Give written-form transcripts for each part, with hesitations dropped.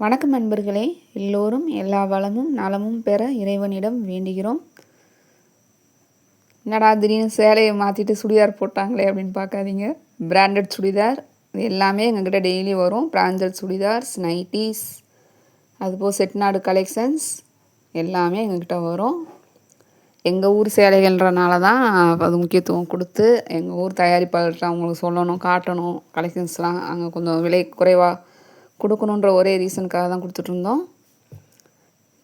வணக்கம் நண்பர்களே, எல்லோரும் எல்லா வளமும் நலமும் பெற இறைவனிடம் வேண்டுகிறோம். என்னடா திடீர்னு சேலையை மாற்றிட்டு சுடிதார் போட்டாங்களே அப்படின்னு பார்க்காதீங்க. பிராண்டட் சுடிதார் இது எல்லாமே எங்ககிட்ட டெய்லி வரும். பிராண்டட் சுடிதார்ஸ், நைட்டிஸ், அதுபோல் செட்நாடு கலெக்ஷன்ஸ் எல்லாமே எங்ககிட்ட வரும். எங்கள் ஊர் சேலைகள்ன்றனால தான் அது முக்கியத்துவம் கொடுத்து எங்கள் ஊர் தயாரிப்பாளர்கிட்ட அவங்களுக்கு சொல்லணும், காட்டணும். கலெக்ஷன்ஸ்லாம் அங்கே கொஞ்சம் விலை குறைவாக கொடுக்கணுன்ற ஒரே ரீசனுக்காக தான் கொடுத்துட்ருந்தோம்.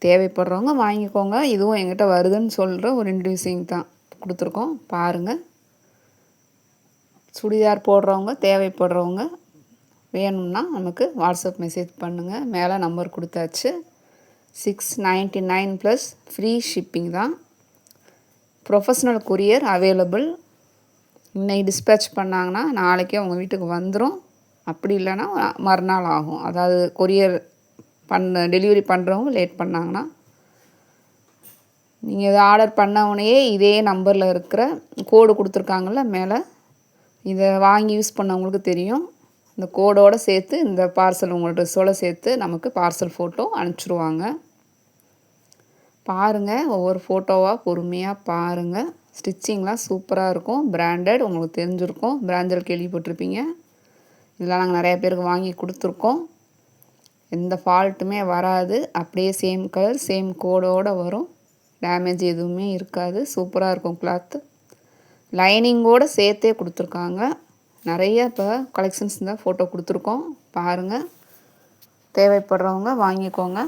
தேவைப்படுறவங்க வாங்கிக்கோங்க. இதுவும் எங்கிட்ட வருதுன்னு சொல்கிற ஒரு இன்ட்ரடியூசிங் தான் கொடுத்துருக்கோம். பாருங்கள். சுடிதார் போடுறவங்க, தேவைப்படுறவங்க வேணும்னா நமக்கு வாட்ஸ்அப் மெசேஜ் பண்ணுங்கள். மேலே நம்பர் கொடுத்தாச்சு. 699 ப்ளஸ் ஃப்ரீ ஷிப்பிங் தான். Professional courier available. இன்னைக்கு டிஸ்பேட்ச் பண்ணாங்கன்னா நாளைக்கே உங்கள் வீட்டுக்கு வந்துடும். அப்படி இல்லைன்னா மறுநாள் ஆகும். அதாவது கொரியர் டெலிவரி பண்ணுறவங்க லேட் பண்ணாங்கன்னா நீங்கள் இதை ஆர்டர் பண்ணவுடனேயே இதே நம்பரில் இருக்கிற கோடு கொடுத்துருக்காங்கல்ல மேலே, இதை வாங்கி யூஸ் பண்ணவங்களுக்கு தெரியும். இந்த கோடோடு சேர்த்து இந்த பார்சல் உங்களோட ட்ரெஸ்ஸோடு சேர்த்து நமக்கு பார்சல் ஃபோட்டோ அனுப்பிச்சிடுவாங்க. பாருங்கள், ஒவ்வொரு ஃபோட்டோவாக பொறுமையாக பாருங்கள். ஸ்டிச்சிங்லாம் சூப்பராக இருக்கும். பிராண்டட் உங்களுக்கு தெரிஞ்சிருக்கும். பிராண்டட் கேள்விப்பட்டிருப்பீங்க. இதெல்லாம் நாங்கள் நிறைய பேருக்கு வாங்கி கொடுத்துருக்கோம். எந்த ஃபால்ட்டுமே வராது. அப்படியே சேம் கலர் சேம் கோடோடு வரும். டேமேஜ் எதுவுமே இருக்காது. சூப்பராக இருக்கும் கிளாத்து. லைனிங்கோடு சேர்த்தே கொடுத்துருக்காங்க. நிறைய இப்போ கலெக்ஷன்ஸ் தான் ஃபோட்டோ கொடுத்துருக்கோம். பாருங்கள், தேவைப்படுறவங்க வாங்கிக்கோங்க.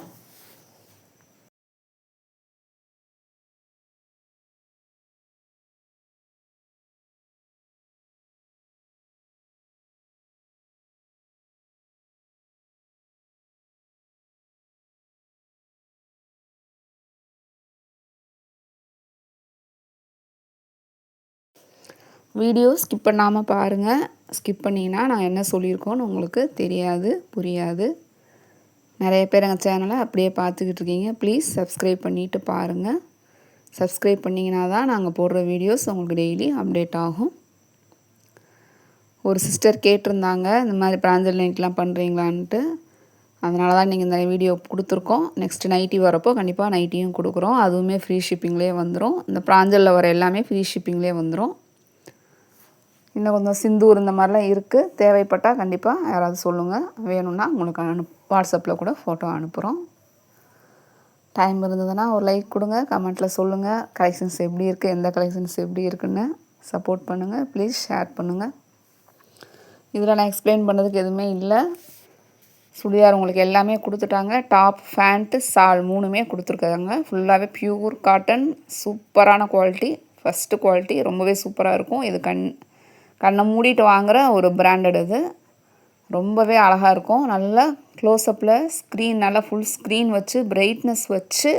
வீடியோ ஸ்கிப் பண்ணாமல் பாருங்கள். ஸ்கிப் பண்ணிங்கன்னா நான் என்ன சொல்லியிருக்கோன்னு உங்களுக்கு தெரியாது, புரியாது. நிறைய பேர் எங்கள் சேனலை அப்படியே பார்த்துக்கிட்டு இருக்கீங்க. ப்ளீஸ் சப்ஸ்கிரைப் பண்ணிவிட்டு பாருங்கள். சப்ஸ்கிரைப் பண்ணிங்கன்னா தான் நாங்கள் போடுற வீடியோஸ் உங்களுக்கு டெய்லி அப்டேட் ஆகும். ஒரு சிஸ்டர் கேட்டிருந்தாங்க, இந்த மாதிரி பிராஞ்சல் நைட்லாம் பண்ணுறீங்களான்ட்டு. அதனால தான் நீங்கள் இந்த வீடியோ கொடுத்துருக்கோம். நெக்ஸ்ட்டு நைட்டி வரப்போ கண்டிப்பாக நைட்டியும் கொடுக்குறோம். அதுவுமே ஃப்ரீ ஷிப்பிங்லேயே வந்துடும். இந்த பிராஞ்சலில் வர எல்லாமே ஃப்ரீ ஷிப்பிங்லேயே வந்துடும். இன்னும் கொஞ்சம் சிந்தூர் இந்த மாதிரிலாம் இருக்குது. தேவைப்பட்டால் கண்டிப்பாக யாராவது சொல்லுங்கள். வேணும்னா உங்களுக்கு வாட்ஸ்அப்பில் கூட ஃபோட்டோ அனுப்புகிறோம். டைம் இருந்ததுன்னா ஒரு லைக் கொடுங்க, கமெண்ட்டில் சொல்லுங்கள். கலெக்ஷன்ஸ் எப்படி இருக்குது, எந்த கலெக்ஷன்ஸ் எப்படி இருக்குன்னு சப்போர்ட் பண்ணுங்கள். ப்ளீஸ் ஷேர் பண்ணுங்கள். இதில் நான் எக்ஸ்பிளைன் பண்ணுறதுக்கு எதுவுமே இல்லை. சுடிதார் உங்களுக்கு எல்லாமே கொடுத்துட்டாங்க. டாப், ஃபேண்ட்டு, ஷால் 3மே கொடுத்துருக்காங்க. ஃபுல்லாகவே ப்யூர் காட்டன். சூப்பரான குவாலிட்டி, ஃபஸ்ட்டு குவாலிட்டி. ரொம்பவே சூப்பராக இருக்கும். இது கண்ணை மூடிட்டு வாங்குகிற ஒரு பிராண்டட். இது ரொம்பவே அழகாக இருக்கும். நல்லா க்ளோஸ்அப்பில் ஸ்க்ரீன், நல்லா ஃபுல் ஸ்க்ரீன் வச்சு பிரைட்னஸ் வச்சு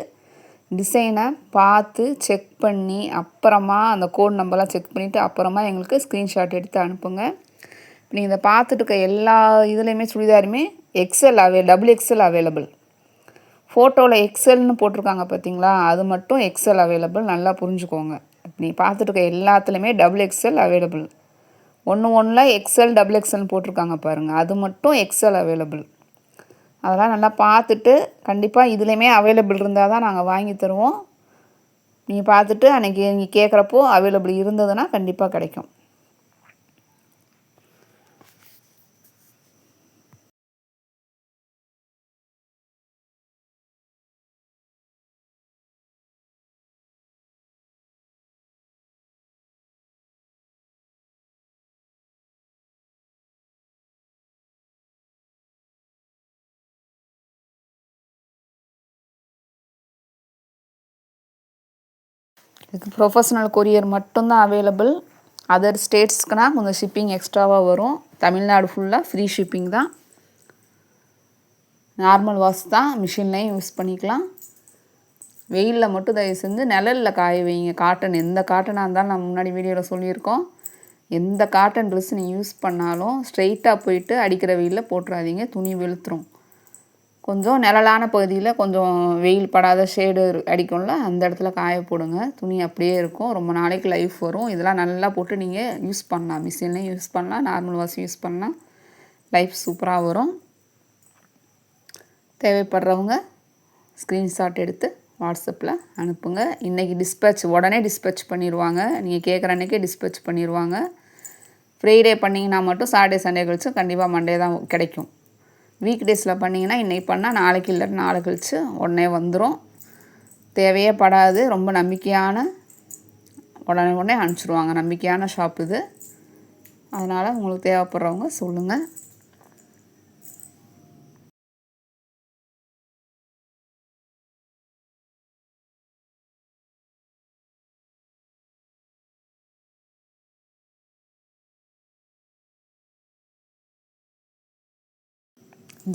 டிசைனை பார்த்து செக் பண்ணி அப்புறமா அந்த கோட் நம்பர்லாம் செக் பண்ணிவிட்டு அப்புறமா எங்களுக்கு ஸ்க்ரீன்ஷாட் எடுத்து அனுப்புங்க. நீங்கள் இதை பார்த்துட்டு இருக்க எல்லா இதுலேயுமே சுடிதாருமே டபுள் எக்ஸ்எல் அவைலபிள். ஃபோட்டோவில் எக்ஸ்எல்னு போட்டிருக்காங்க பார்த்தீங்களா, அது மட்டும் எக்ஸ்எல் அவைலபிள். நல்லா புரிஞ்சுக்கோங்க. நீங்கள் பார்த்துட்டு இருக்க எல்லாத்துலேயுமே டபுள் எக்ஸ்எல் அவைலபிள். ஒன்றில் எக்ஸ்எல் டபுள் எக்ஸ்எல்னு போட்டிருக்காங்க பாருங்கள், அது மட்டும் எக்ஸ்எல் அவைலபிள். அதெல்லாம் நல்லா பார்த்துட்டு கண்டிப்பாக இதுலேயுமே அவைலபிள் இருந்தால் தான் நாங்கள் வாங்கி தருவோம். நீங்கள் பார்த்துட்டு அன்றைக்கி நீங்கள் கேட்குறப்போ அவைலபிள் இருந்ததுன்னா கண்டிப்பாக கிடைக்கும். இதுக்கு ப்ரொஃபஷ்னல் கொரியர் மட்டும்தான் அவைலபிள். அதர் ஸ்டேட்ஸ்க்குனால் கொஞ்சம் ஷிப்பிங் எக்ஸ்ட்ராவாக வரும். தமிழ்நாடு ஃபுல்லாக ஃப்ரீ ஷிப்பிங் தான். நார்மல் வாஷ் தான், மிஷின்லேயும் யூஸ் பண்ணிக்கலாம். வெயிலில் மட்டும் தயவு செஞ்சு நிழலில் காய வைங்க. காட்டன், எந்த காட்டனாக இருந்தாலும் நம்ம முன்னாடி வீடியோவில் சொல்லியிருக்கோம். எந்த காட்டன் ட்ரெஸ் நீங்கள் யூஸ் பண்ணாலும் ஸ்ட்ரெயிட்டாக போயிட்டு அடிக்கிற வெயிலில் போட்டுறாதீங்க, துணி வெளுத்துரும். கொஞ்சம் நிழலான பகுதியில் கொஞ்சம் வெயில் படாத ஷேடு அடிக்கும்ல, அந்த இடத்துல காய போடுங்க. துணி அப்படியே இருக்கும், ரொம்ப நாளைக்கு லைஃப் வரும். இதெல்லாம் நல்லா போட்டு நீங்கள் யூஸ் பண்ணலாம். மிஷின்லேயும் யூஸ் பண்ணலாம், நார்மல் வாஷ் யூஸ் பண்ணலாம். லைஃப் சூப்பராக வரும். தேவைப்படுறவங்க ஸ்க்ரீன்ஷாட் எடுத்து வாட்ஸ்அப்பில் அனுப்புங்க. இன்றைக்கி உடனே டிஸ்பேட்ச் பண்ணிடுவாங்க. நீங்கள் கேட்குற அன்றைக்கே டிஸ்பேட்ச் பண்ணிடுவாங்க. ஃப்ரைடே பண்ணிங்கன்னா மட்டும் சாட்டர்டே சண்டே கழிச்சு கண்டிப்பாக மண்டே தான் கிடைக்கும். வீக் டேஸில் பண்ணிங்கன்னா இன்றைக்கி பண்ணால் நாளைக்கு இல்லை நாளை கழிச்சு உடனே வந்துடும். தேவையே படாது. ரொம்ப நம்பிக்கையான உடனே அனுப்பிச்சிடுவாங்க. நம்பிக்கையான ஷாப் இது. அதனால் உங்களுக்கு தேவைப்படுறவங்க சொல்லுங்கள்.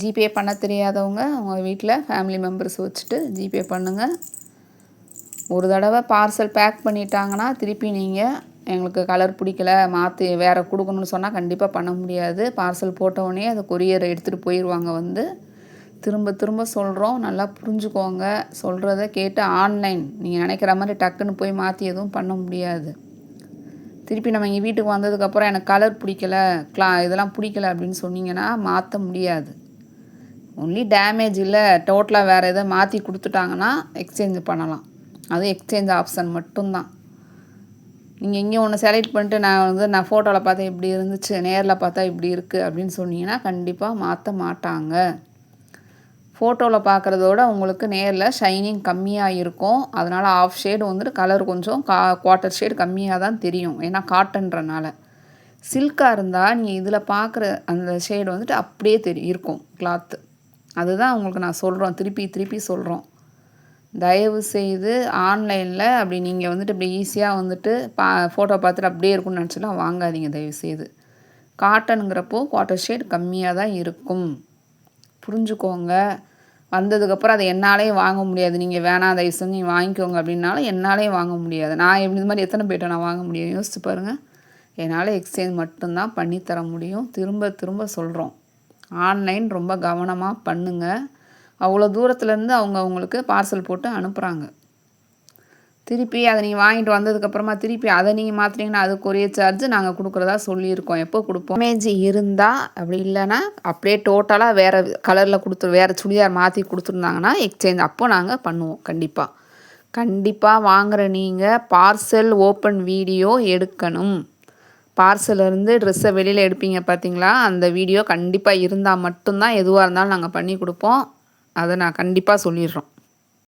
ஜிபே பண்ண தெரியாதவங்க உங்கள் வீட்டில் ஃபேமிலி மெம்பர்ஸ் வச்சுட்டு ஜிபே பண்ணுங்கள். ஒரு தடவை பார்சல் பேக் பண்ணிட்டாங்கன்னா திருப்பி நீங்கள் எங்களுக்கு கலர் பிடிக்கல மாற்றி வேறு கொடுக்கணும்னு சொன்னால் கண்டிப்பாக பண்ண முடியாது. பார்சல் போட்டவுடனே அதை கொரியரை எடுத்துகிட்டு போயிடுவாங்க. திரும்ப திரும்ப சொல்கிறோம், நல்லா புரிஞ்சுக்கோங்க. சொல்கிறத கேட்டு ஆன்லைன் நீங்கள் நினைக்கிற மாதிரி டக்குன்னு போய் மாற்றி எதுவும் பண்ண முடியாது. திருப்பி நம்ம இங்கே வீட்டுக்கு வந்ததுக்கப்புறம் எனக்கு கலர் பிடிக்கல இதெல்லாம் பிடிக்கல அப்படின்னு சொன்னீங்கன்னா மாற்ற முடியாது. ஒன்லி டேமேஜ் இல்லை டோட்டலாக வேறு எதை மாற்றி கொடுத்துட்டாங்கன்னா எக்ஸ்சேஞ்ச் பண்ணலாம். அது எக்ஸ்சேஞ்ச் ஆப்ஷன் மட்டும்தான். நீங்கள் இங்கே ஒன்று செலக்ட் பண்ணிட்டு நான் ஃபோட்டோவில் பார்த்தா இப்படி இருந்துச்சு, நேரில் பார்த்தா இப்படி இருக்குது அப்படின்னு சொன்னீங்கன்னா கண்டிப்பாக மாற்ற மாட்டாங்க. ஃபோட்டோவில் பார்க்குறதோட உங்களுக்கு நேரில் ஷைனிங் கம்மியாக இருக்கும். அதனால் ஆஃப் ஷேடு கலர் கொஞ்சம் குவார்ட்டர் ஷேடு கம்மியாக தான் தெரியும். ஏன்னா காட்டன்றனால. சில்காக இருந்தால் நீங்கள் இதில் பார்க்குற அந்த ஷேடு அப்படியே இருக்கும் கிளாத்து. அதுதான் உங்களுக்கு நான் சொல்கிறோம், திருப்பி சொல்கிறோம். தயவு செய்து ஆன்லைனில் அப்படி நீங்கள் இப்படி ஈஸியாக ஃபோட்டோ பார்த்துட்டு அப்படியே இருக்கும்னு நினச்சிலாம் வாங்காதீங்க தயவுசெய்து. காட்டனுங்கிறப்போ குவார்ட்டர் ஷேட் கம்மியாக தான் இருக்கும். புரிஞ்சுக்கோங்க. வந்ததுக்கப்புறம் அதை என்னாலே வாங்க முடியாது. நீங்கள் வேணாம் தயவு செஞ்சு நீங்கள் வாங்கிக்கோங்க அப்படின்னாலும் என்னாலே வாங்க முடியாது. நான் இது மாதிரி எத்தனை பேர்ட்ட நான் வாங்க முடியும் யோசிச்சு பாருங்கள். என்னால் எக்ஸ்சேஞ்ச் மட்டும்தான் பண்ணித்தர முடியும். திரும்ப சொல்கிறோம், ஆன்லைன் ரொம்ப கவனமாக பண்ணுங்கள். அவ்வளோ தூரத்துலேருந்து அவங்களுக்கு பார்சல் போட்டு அனுப்புகிறாங்க. திருப்பி அதை நீங்கள் வாங்கிட்டு வந்ததுக்கப்புறமா திருப்பி அதை நீங்கள் மாற்றினீங்கன்னா அது கொரியர் சார்ஜ் நாங்கள் கொடுக்குறதா சொல்லியிருக்கோம். எப்போ கொடுப்போம்? டேமேஜ் இருந்தால் அப்படி இல்லைன்னா அப்படியே டோட்டலாக வேறு கலரில் வேறு சுடிதார் மாற்றி கொடுத்துருந்தாங்கன்னா எக்ஸ்சேஞ்ச் அப்போ நாங்கள் பண்ணுவோம். கண்டிப்பாக வாங்குகிற நீங்கள் பார்சல் ஓப்பன் வீடியோ எடுக்கணும். பார்சலேருந்து ட்ரெஸ்ஸை வெளியில் எடுப்பீங்க பார்த்தீங்களா, அந்த வீடியோ கண்டிப்பாக இருந்தால் மட்டும்தான் எதுவாக இருந்தாலும் நாங்கள் பண்ணி கொடுப்போம். அதை நான் கண்டிப்பாக சொல்லிடுறோம்.